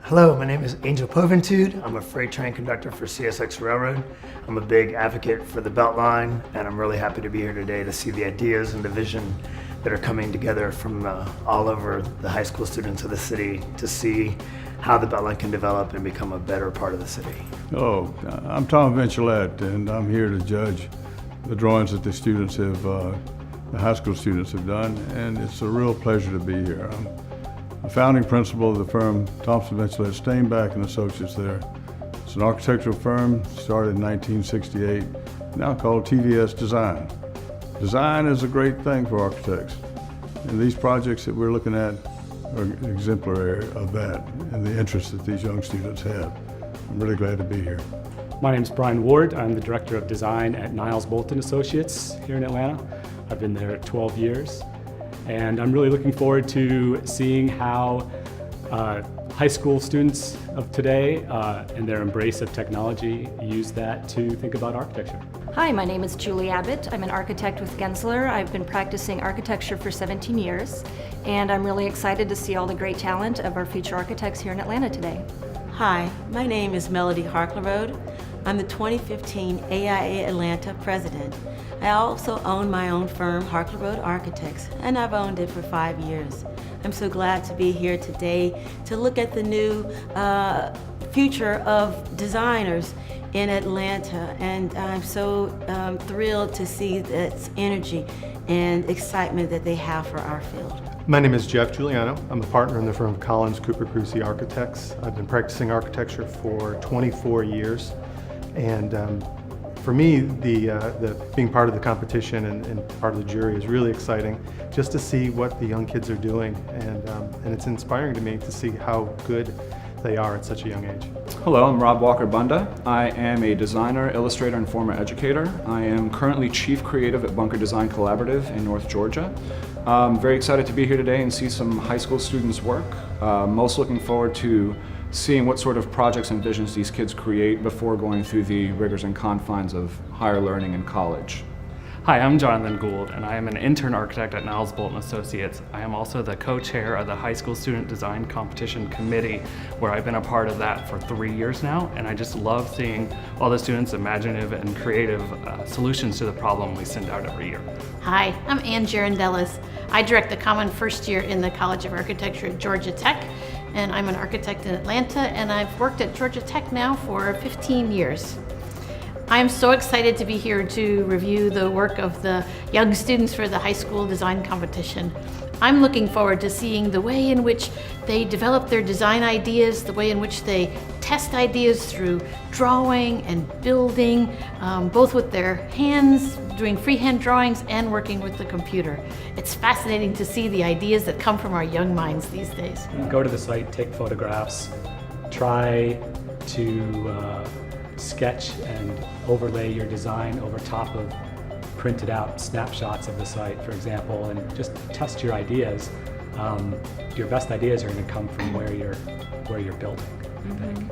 Hello, my name is Angel Poventude. I'm a freight train conductor for CSX Railroad. I'm a big advocate for the Beltline, and I'm really happy to be here today to see the ideas and the vision that are coming together from all over the high school students of the city to see how the Beltline can develop and become a better part of the city. Hello, I'm Tom Vincilette, and I'm here to judge the drawings that the students have, the high school students have done, and it's a real pleasure to be here. I'm the founding principal of the firm Thompson Vincilette Steinbach and Associates there. It's an architectural firm started in 1968, now called TVS Design. Design is a great thing for architects, and these projects that we're looking at are exemplary of that and the interest that these young students have. I'm really glad to be here. My name is Brian Ward. I'm the Director of Design at Niles Bolton Associates here in Atlanta. I've been there 12 years. And I'm really looking forward to seeing how high school students of today and their embrace of technology use that to think about architecture. Hi, my name is Julie Abbott. I'm an architect with Gensler. I've been practicing architecture for 17 years, and I'm really excited to see all the great talent of our future architects here in Atlanta today. Hi, my name is Melody Harklerode. I'm the 2015 AIA Atlanta president. I also own my own firm, Harklerode Architects, and I've owned it for 5 years. I'm so glad to be here today to look at the new future of designers in Atlanta, and I'm so thrilled to see that energy and excitement that they have for our field. My name is Jeff Giuliano. I'm a partner in the firm Collins Cooper Crucy Architects. I've been practicing architecture for 24 years, and for me, the being part of the competition and part of the jury is really exciting, just to see what the young kids are doing, and it's inspiring to me to see how good they are at such a young age. Hello, I'm Rob Walker Bunda. I am a designer, illustrator, and former educator. I am currently Chief Creative at Bunker Design Collaborative in North Georgia. I'm very excited to be here today and see some high school students work. Most looking forward to seeing what sort of projects and visions these kids create before going through the rigors and confines of higher learning in college. Hi, I'm Jonathan Gould, and I am an intern architect at Niles Bolton Associates. I am also the co-chair of the High School Student Design Competition Committee, where I've been a part of that for 3 years now, and I just love seeing all the students' imaginative and creative solutions to the problem we send out every year. Hi, I'm Ann Girondellis. I direct the Common First Year in the College of Architecture at Georgia Tech, and I'm an architect in Atlanta, and I've worked at Georgia Tech now for 15 years. I'm so excited to be here to review the work of the young students for the high school design competition. I'm looking forward to seeing the way in which they develop their design ideas, the way in which they test ideas through drawing and building, both with their hands, doing freehand drawings and working with the computer. It's fascinating to see the ideas that come from our young minds these days. Go to the site, take photographs, try to sketch and overlay your design over top of printed out snapshots of the site, for example, and just test your ideas. Your best ideas are going to come from where you're building, I think.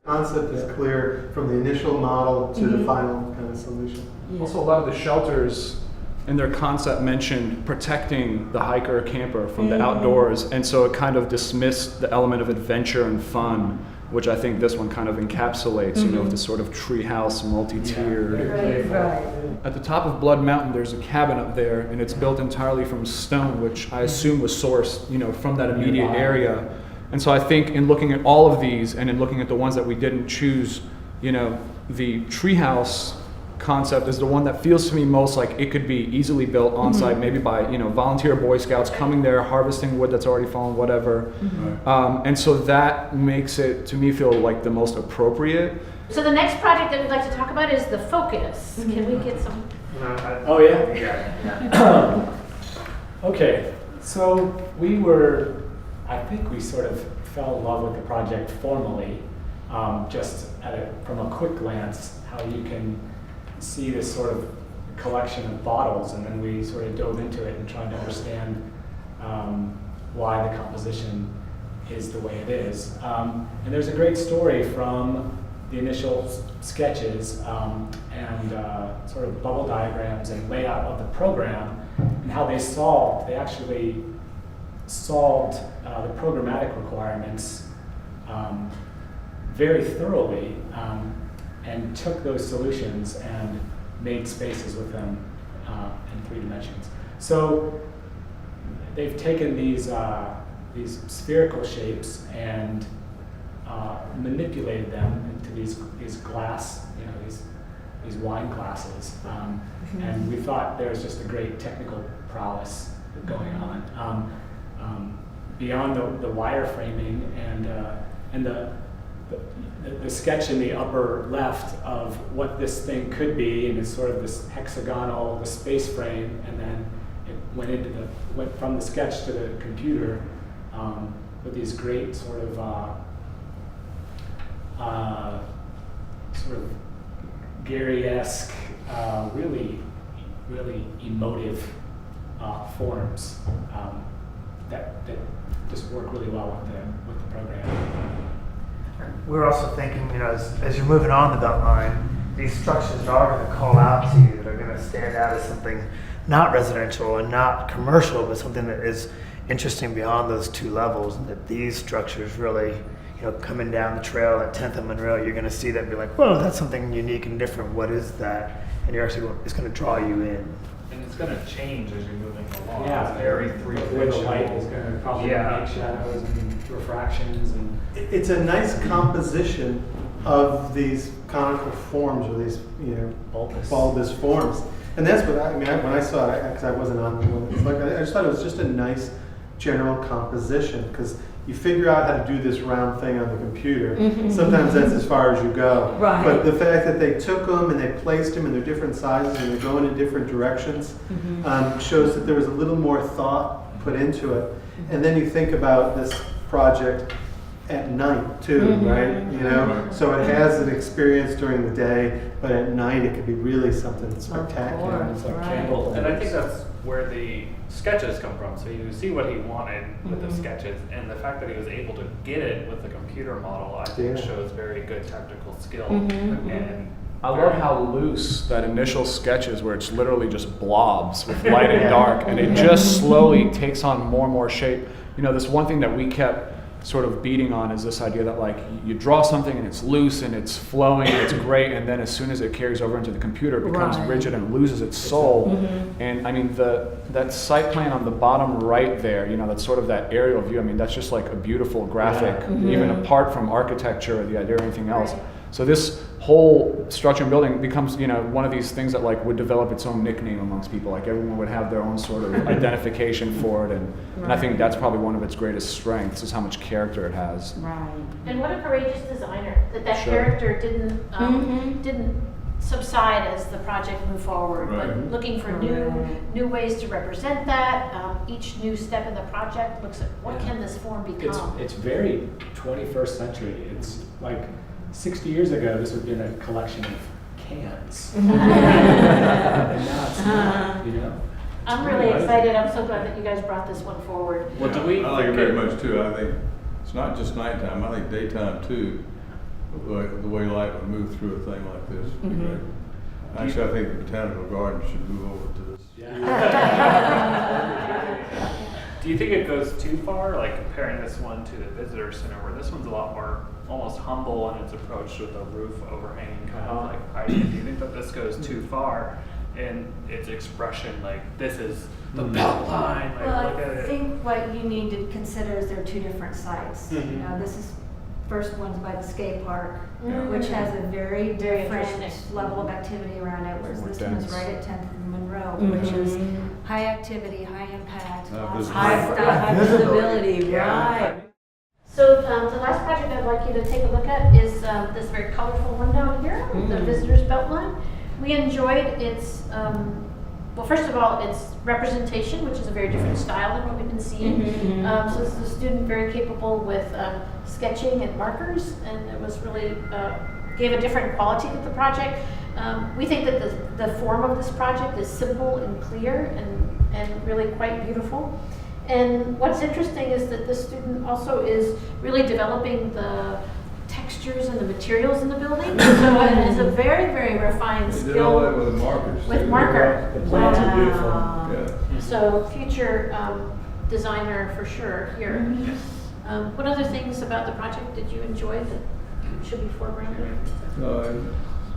Concept is clear from the initial model to the final kind of solution. Also, a lot of the shelters in their concept mentioned protecting the hiker or camper from the outdoors, and so it kind of dismissed the element of adventure and fun, which I think this one kind of encapsulates, you know, with this sort of treehouse, multi-tiered. Right. At the top of Blood Mountain, there's a cabin up there, and it's built entirely from stone, which I assume was sourced, you know, from that immediate area. And so I think in looking at all of these, and in looking at the ones that we didn't choose, you know, the treehouse concept is the one that feels to me most like it could be easily built on site, maybe by, you know, volunteer Boy Scouts coming there, harvesting wood that's already fallen, whatever. And so that makes it, to me, feel like the most appropriate. So the next project that we'd like to talk about is the focus. Can we get some? Oh yeah? Okay, so I think we sort of fell in love with the project formally, just from a quick glance, how you can see this sort of collection of bottles, and then we sort of dove into it and tried to understand why the composition is the way it is. And there's a great story from the initial sketches and sort of bubble diagrams and layout of the program, and how they actually solved the programmatic requirements very thoroughly and took those solutions and made spaces with them in 3 dimensions. So they've taken these spherical shapes and manipulated them into these glass, these wine glasses. And we thought there was just a great technical prowess going on. Beyond the wireframing and the sketch in the upper left of what this thing could be, and it's sort of this hexagonal, the space frame, and then it went from the sketch to the computer with these great sort of Gary-esque, really emotive forms that just work really well with the program. We're also thinking, as you're moving on the Beltline, these structures are going to call out to you. They're going to stand out as something not residential and not commercial, but something that is interesting beyond those 2 levels. And that these structures really, coming down the trail at 10th and Monroe, you're going to see that and be like, whoa, that's something unique and different. What is that? And you're actually, it's going to draw you in. And it's going to change as you're moving along. Yeah, It's very where the three-dimensional. light is going to probably make shadows and refractions and. It's a nice composition of these conical forms, or these, bulbous forms. And that's what when I saw it, because I wasn't on the one, it's like, I just thought it was just a nice general composition, because you figure out how to do this round thing on the computer. Sometimes that's as far as you go. Right. But the fact that they took them and they placed them in their different sizes and they're going in different directions shows that there was a little more thought put into it. And then you think about this project at night too, right? So it has an experience during the day, but at night it could be really something spectacular. course, It's like right. candle. And I think that's where the sketches come from. So you see what he wanted with the sketches, and the fact that he was able to get it with the computer model, I think shows very good technical skill. And I love how loose that initial sketch is, where it's literally just blobs with light and dark, and it just slowly takes on more and more shape. This one thing that we kept sort of beating on is this idea that, like, you draw something and it's loose and it's flowing and it's great, and then as soon as it carries over into the computer, it becomes rigid and loses its soul. And I mean, that site plan on the bottom right there, that's sort of that aerial view. I mean, that's just like a beautiful graphic, even apart from architecture or the idea or anything else. So this whole structure and building becomes, one of these things that like would develop its own nickname amongst people. Like everyone would have their own sort of identification for it, and I think that's probably one of its greatest strengths, is how much character it has. Right. And what a courageous designer, that character didn't subside as the project moved forward, but looking for new ways to represent that. Each new step in the project looks at what can this form become. It's very 21st century. It's like 60 years ago, this would have been a collection of cans. And now it's not, I'm really excited. I'm so glad that you guys brought this one forward. what do we? I like it very much too. I think it's not just nighttime. I think daytime too. The way light would move through a thing like this would be great. Actually, I think the botanical garden should move over to this. Do you think it goes too far, like comparing this one to the visitor center, where this one's a lot more almost humble in its approach with a roof overhanging kind of like height? Do you think that this goes too far in its expression, like this is the belt line, like Well, look at I it? think what you need to consider is there are 2 different sites. This is first one's by the skate park, which has a very different interesting. level of activity around it, whereas More this one is dense. right at 10th and Monroe, which is high activity, high impact, lots of High stuff. high visibility, Yeah. right. So the last project I'd like you to take a look at is this very colorful one down here, the Visitors Beltline. We enjoyed its, well, first of all, its representation, which is a very different style than what we've been seeing. So this is a student very capable with sketching and markers, and it was really, gave a different quality to the project. We think that the form of this project is simple and clear and really quite beautiful. And what's interesting is that this student also is really developing the textures and the materials in the building. So it is a very, very refined They did all that skill with markers. with too. marker. The plants are beautiful. Yeah. So future designer for sure here. What other things about the project did you enjoy that should be foregrounded?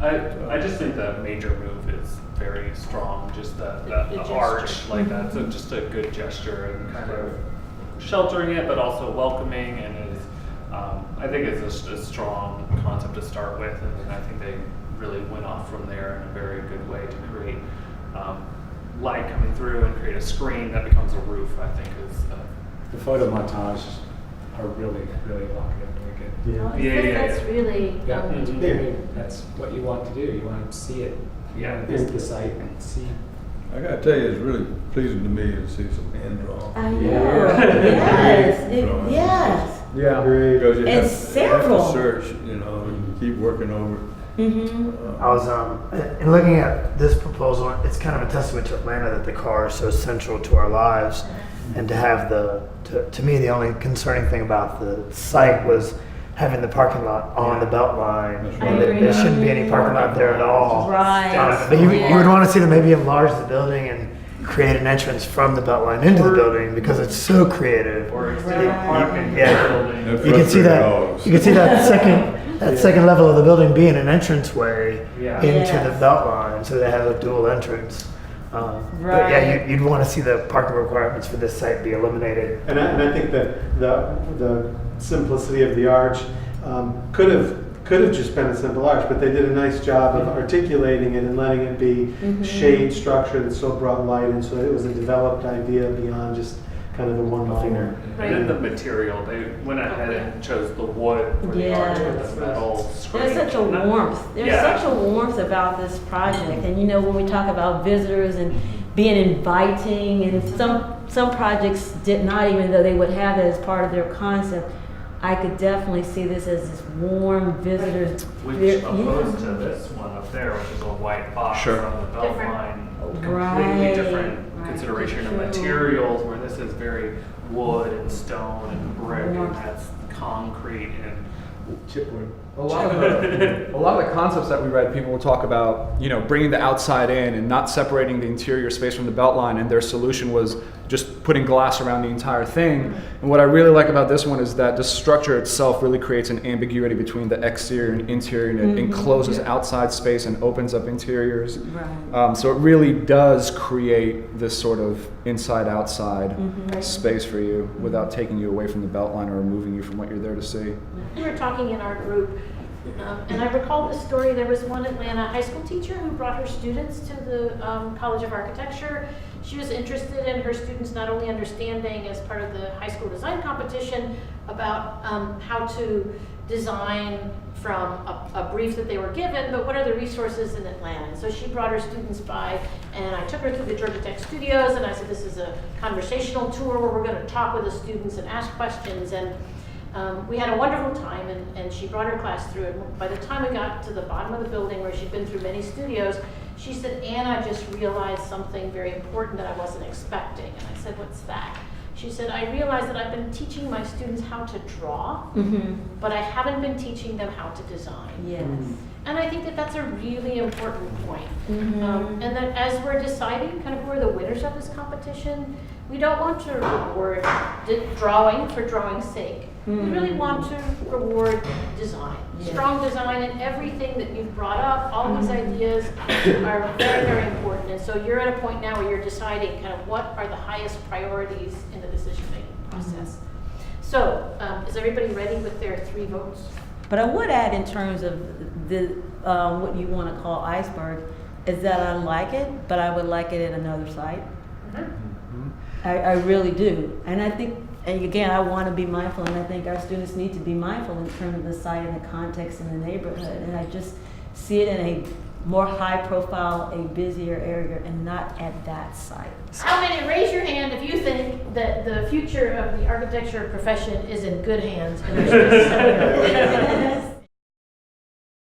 I just think the major move is very strong. Just the gesture. arch, like that's just a good gesture and kind of sheltering it, but also welcoming. And is I think it's a strong concept to start with, and I think they really went off from there in a very good way to create light coming through and create a screen that becomes a roof. I think is. The photo montages are really evocative, really good. Well, I think that's really Yeah, engineering, that's what you want to do. You want to see it. You Yeah. want to visit the site and see. I gotta tell you, it's really pleasing to me to see some hand drawn. I know. Yeah. Yes. Yeah. Because you And have to several. search, you know, and keep working over it. I was in looking at this proposal. It's kind of a testament to Atlanta that the car is so central to our lives, and to have to me the only concerning thing about the site was having the parking lot on the belt line, and there shouldn't be any parking lot there at all. Right. But you would want to see them maybe enlarge the building and create an entrance from the belt line into the building because it's so creative. Or extended parking Yeah. building. You can see that. You can see that second level of the building being an entranceway Yeah. into Yes. the belt line, so they have a dual entrance. But yeah, Right. you'd want to see the parking requirements for this site be eliminated. And I think that the simplicity of the arch could have just been a simple arch, but they did a nice job of articulating it and letting it be shade structure that still brought light in, so it was a developed idea beyond just kind of the one-liner. And then the material, they went ahead and chose the wood for the arch with the metal screen. There's such a warmth. There's Yeah. such a warmth about this project. And you know, when we talk about visitors and being inviting, and some projects did not, even though they would have that as part of their concept, I could definitely see this as this warm visitors. Which opposed to this one up there, which is a white box Sure. on the belt Different. line. Right. Completely different Right. consideration of True. materials, where this is very wood and stone and brick, and Warmth. that's concrete and Chipwood. A lot of the concepts that we read, people will talk about, you know, bringing the outside in and not separating the interior space from the belt line, and their solution was just putting glass around the entire thing. And what I really like about this one is that the structure itself really creates an ambiguity between the exterior and interior, and it encloses outside space and opens up interiors. Right. So it really does create this sort of inside-outside space for you without taking you away from the belt line or removing you from what you're there to see. We were talking in our group, and I recall this story. There was one Atlanta high school teacher who brought her students to the College of Architecture. She was interested in her students not only understanding as part of the high school design competition about how to design from a brief that they were given, but what are the resources in Atlanta? And so she brought her students by, and I took her through the Georgia Tech studios, and I said, this is a conversational tour where we're going to talk with the students and ask questions. And we had a wonderful time, and she brought her class through it. By the time we got to the bottom of the building where she'd been through many studios, she said, Anna, I just realized something very important that I wasn't expecting. And I said, what's that? She said, I realized that I've been teaching my students how to draw, but I haven't been teaching them how to design. Yes. And I think that that's a really important point. And that as we're deciding kind of who are the winners of this competition, we don't want to reward drawing for drawing's sake. We really want to reward design, strong design, and everything that you've brought up, all these ideas are very, very important. And so you're at a point now where you're deciding kind of what are the highest priorities in the decision-making process. So is everybody ready with their 3 votes? But I would add, in terms of the what you want to call iceberg, is that I like it, but I would like it at another site. I really do. And I think, and again, I want to be mindful, and I think our students need to be mindful in terms of the site and the context in the neighborhood. And I just see it in a more high profile, a busier area, and not at that site. How many, raise your hand if you think that the future of the architecture profession is in good hands? And there's just